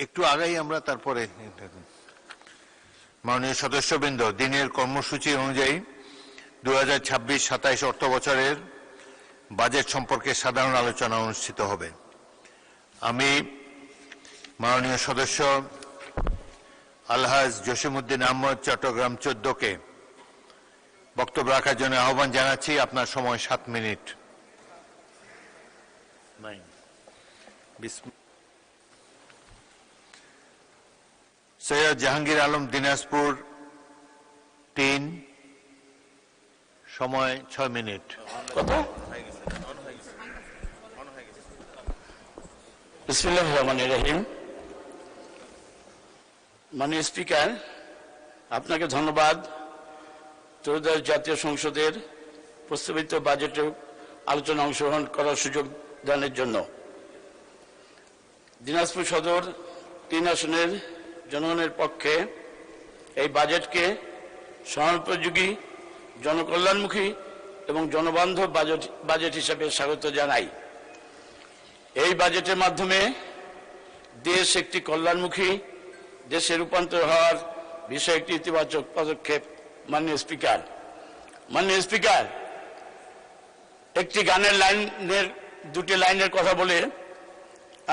একটু আগেই আমরা তারপরে মাননীয় সদস্যবৃন্দ দিনের কর্মসূচি অনুযায়ী 2026-27 অর্থ বছরের বাজেট সম্পর্কে সাধারণ আলোচনা অনুষ্ঠিত হবে। আমি মাননীয় সদস্য আলহাজ জসিমউদ্দিন আহমদ চট্টগ্রাম 14কে বক্তব্য রাখার জন্য আহ্বান জানাচ্ছি। আপনার সময় 7 মিনিট। সৈয়দ জাহাঙ্গীর আলম দিনাজপুর 3, সময় 6 মিনিট। বিসমিল্লাহির রহমানির রহিম। মাননীয় স্পিকার, আপনাকে ধন্যবাদ ত্রয়োদশ জাতীয় সংসদের প্রস্তাবিত বাজেটে আলোচনা অংশগ্রহণ করার সুযোগ দানের জন্য। দিনাজপুর সদর 3 আসনের জনগণের পক্ষে এই বাজেটকে সময়োপযোগী, জনকল্যাণমুখী এবং জনবান্ধব বাজেট হিসেবে স্বাগত জানাই। এই বাজেটের মাধ্যমে দেশ একটি কল্যাণমুখী দেশে রূপান্তর হওয়ার বিষয়ে একটি ইতিবাচক পদক্ষেপ। মাননীয় স্পিকার, একটি গানের দুটি লাইনের কথা বলে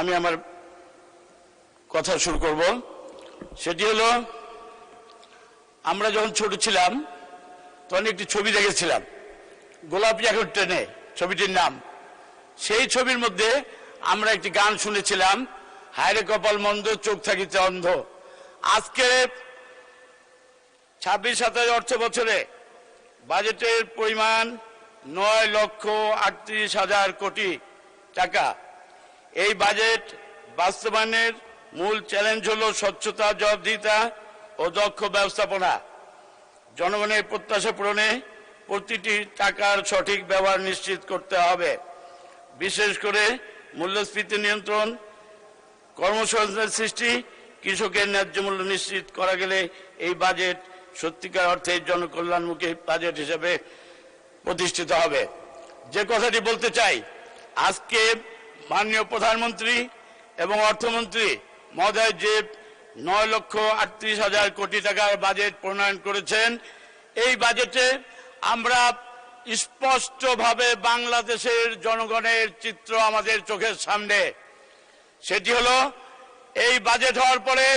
আমি আমার কথা শুরু করব। সেটি হলো, আমরা যখন ছোট ছিলাম তখন একটি ছবি দেখেছিলাম, গোলাপি এখন ট্রেনে, ছবিটির নাম। সেই ছবির মধ্যে আমরা একটি গান শুনেছিলাম, হায়রে কপাল মন্দ চোখ থাকিতে অন্ধ। আজকে 26-27 অর্থ বছরে বাজেটের পরিমাণ 9,38,000 কোটি টাকা। এই বাজেট বাস্তবায়নের মূল চ্যালেঞ্জ হল স্বচ্ছতা, জবাবদিহিতা ও দক্ষ ব্যবস্থাপনা। জনগণের প্রত্যাশা পূরণে প্রতিটি টাকার সঠিক ব্যবহার নিশ্চিত করতে হবে। বিশেষ করে মূল্যস্ফীতি নিয়ন্ত্রণ, কর্মসংস্থান সৃষ্টি, কৃষকের ন্যায্য মূল্য নিশ্চিত করা গেলে এই বাজেট সত্যিকার অর্থে জনকল্যাণমুখী বাজেট হিসেবে প্রতিষ্ঠিত হবে। যে কথাটি বলতে চাই, আজকে মাননীয় প্রধানমন্ত্রী এবং অর্থমন্ত্রী মহোদয় যে 9,38,000 কোটি টাকার বাজেট প্রণয়ন করেছেন, এই বাজেটে আমরা স্পষ্টভাবে বাংলাদেশের জনগণের চিত্র আমাদের চোখের সামনে। সেটি হলো, এই বাজেট হওয়ার পরে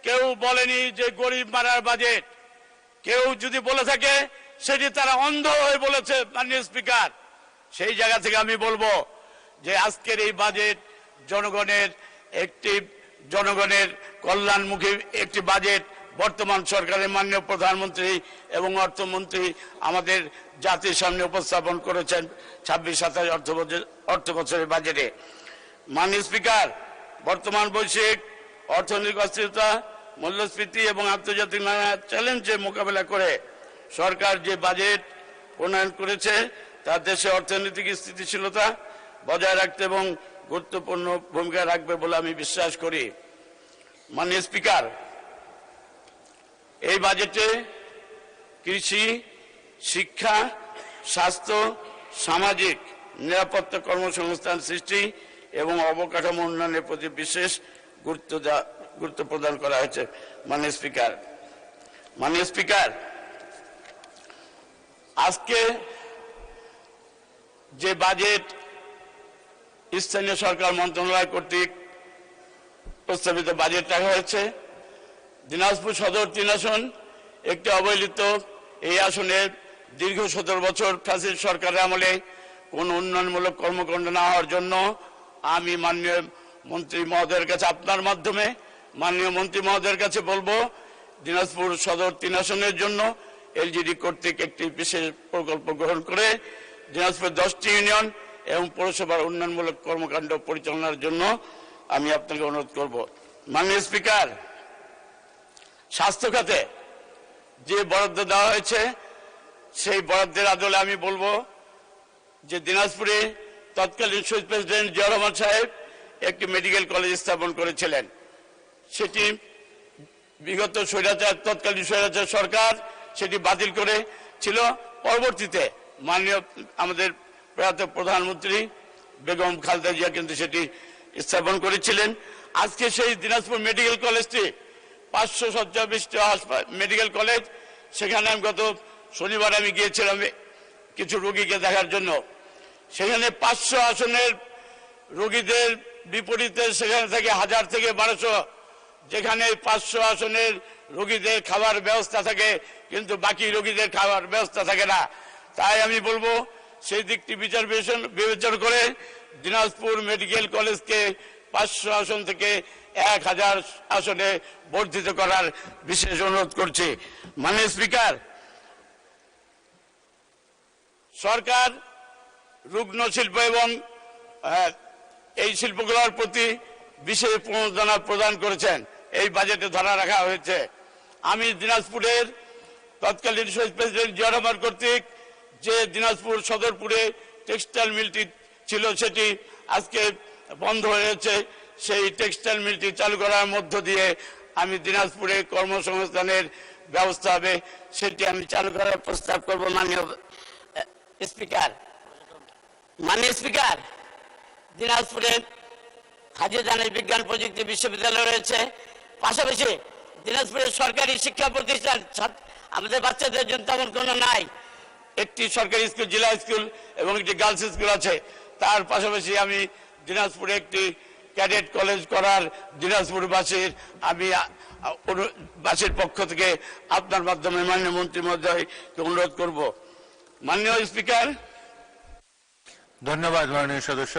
কেউ বলেনি যে গরিব মারার বাজেট। কেউ যদি বলে থাকে সেটি তারা অন্ধ হয়ে বলেছে। মাননীয় স্পিকার, সেই জায়গা থেকে আমি বলবো যে আজকের এই বাজেট জনগণের কল্যাণমুখী একটি বাজেট। বর্তমান সরকারের মাননীয় প্রধানমন্ত্রী এবং অর্থমন্ত্রী আমাদের জাতির সামনে উপস্থাপন করেছেন 26-27 অর্থ বছরের বাজেটে। মাননীয় স্পিকার, বর্তমান বৈশ্বিক অর্থনৈতিক অস্থিরতা, মূল্যস্ফীতি এবং আন্তর্জাতিক নানা চ্যালেঞ্জের মোকাবেলা করে সরকার যে বাজেট প্রণয়ন করেছে তা দেশে অর্থনৈতিক স্থিতিশীলতা বজায় রাখতে এবং গুরুত্বপূর্ণ ভূমিকা রাখবে বলে আমি বিশ্বাস করি। মাননীয় স্পিকার, এই বাজেটে কৃষি, শিক্ষা, স্বাস্থ্য, সামাজিক নিরাপত্তা, কর্মসংস্থান সৃষ্টি এবং অবকাঠামো উন্নয়নের প্রতি বিশেষ গুরুত্ব প্রদান করা হয়েছে। মাননীয় স্পিকার, আজকে যে বাজেট স্থানীয় সরকার মন্ত্রণালয় কর্তৃক প্রস্তাবিত বাজেট রাখা হয়েছে, দিনাজপুর সদর 3 আসন একটি অবহেলিত। এই আসনের দীর্ঘ 17 বছর ফ্যাসিস্ট সরকারের আমলে কোন উন্নয়নমূলক কর্মকাণ্ড না হওয়ার জন্য আমি মাননীয় মন্ত্রী মহোদয়ের কাছে, আপনার মাধ্যমে মাননীয় মন্ত্রী মহোদয়ের কাছে বলবো, দিনাজপুর সদর 3 আসনের জন্য এলজিডি কর্তৃক একটি বিশেষ প্রকল্প গ্রহণ করে দিনাজপুর 10টি ইউনিয়ন এবং পৌরসভার উন্নয়নমূলক কর্মকাণ্ড পরিচালনার জন্য আমি আপনাকে অনুরোধ করব। মাননীয় স্পিকার, স্বাস্থ্য খাতে যে বরাদ্দ দেওয়া হয়েছে সেই বরাদ্দের আদলে আমি বলবো যে দিনাজপুরে তৎকালীন শহীদ প্রেসিডেন্ট জিয়াউর রহমান সাহেব একটি মেডিকেল কলেজ স্থাপন করেছিলেন। সেটি বিগত তৎকালীন স্বৈরাচার সরকার সেটি বাতিল করেছিল। পরবর্তীতে মাননীয় আমাদের প্রয়াত প্রধানমন্ত্রী বেগম খালেদা জিয়া কিন্তু সেটি স্থাপন করেছিলেন। আজকে সেই দিনাজপুর মেডিকেল কলেজটি 500 শয্যা বিশিষ্ট মেডিকেল কলেজ, সেখানে আমি গত শনিবার আমি গিয়েছিলাম কিছু রোগীকে দেখার জন্য। সেখানে 500 আসনের রোগীদের বিপরীতে সেখানে থেকে 1000 থেকে 1200, যেখানে 500 আসনের রোগীদের খাবার ব্যবস্থা থাকে কিন্তু বাকি রোগীদের খাবার ব্যবস্থা থাকে না। তাই আমি বলবো সেই দিকটি বিবেচনা করে দিনাজপুর মেডিকেল কলেজকে 500 আসন থেকে 1000 আসনে বর্ধিত করার বিশেষ অনুরোধ করছি। মাননীয় স্পিকার, সরকার রুগ্ন শিল্প এবং এই শিল্পগুলোর প্রতি বিশেষ প্রণোদনা প্রদান করেছেন, এই বাজেটে ধরা রাখা হয়েছে। আমি দিনাজপুরের তৎকালীন শহীদ প্রেসিডেন্ট জিয়া রহমান কর্তৃক যে দিনাজপুর সদরপুরে টেক্সটাইল মিলটি ছিল সেটি আজকে বন্ধ হয়েছে, সেই টেক্সটাইল মিলটি চালু করার মধ্য দিয়ে আমি দিনাজপুরে কর্মসংস্থানের ব্যবস্থা হবে সেটি আমি চালু করার প্রস্তাব করব। মাননীয় স্পিকার, দিনাজপুরে হাজী জানের বিজ্ঞান প্রযুক্তি বিশ্ববিদ্যালয় রয়েছে, পাশাপাশি দিনাজপুরের সরকারি শিক্ষা প্রতিষ্ঠান আমাদের বাচ্চাদের জন্য তেমন কোনো নাই। একটি সরকারি স্কুল, জেলা স্কুল এবং একটি গার্লস স্কুল আছে। তার পাশাপাশি আমি দিনাজপুরে একটি ক্যাডেট কলেজ করার দিনাজপুরবাসীর বাসীর পক্ষ থেকে আপনার মাধ্যমে মাননীয় মন্ত্রী মহোদয়কে অনুরোধ করব। মাননীয় স্পিকার, ধন্যবাদ মাননীয় সদস্য।